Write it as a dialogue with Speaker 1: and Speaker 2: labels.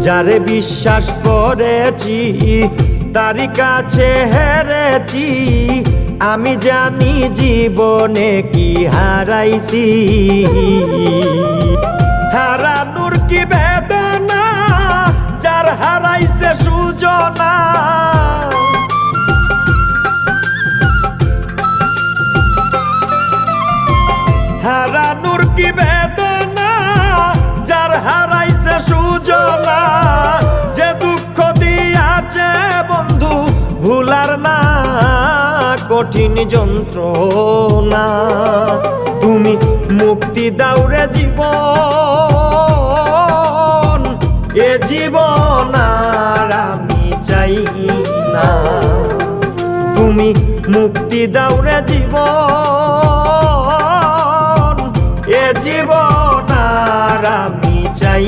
Speaker 1: যারে বিশ্বাস করেছি তারি কাছে হেরেছি, আমি জানি জীবনে কি হারাইছি। হারানোর কি বেদনা, যার হারাইছে সুজনা। হারানোর কি বেদনা, যার হারাইছে সুজনা। যে দুঃখ দিয়াছে বন্ধু ভুলার না কঠিন যন্ত্রণা। তুমি মুক্তি দাও রে জীবন, এ জীবন আর আমি চাই না। তুমি মুক্তি দাও রে জীবন, এ জীবন আর আমি চাই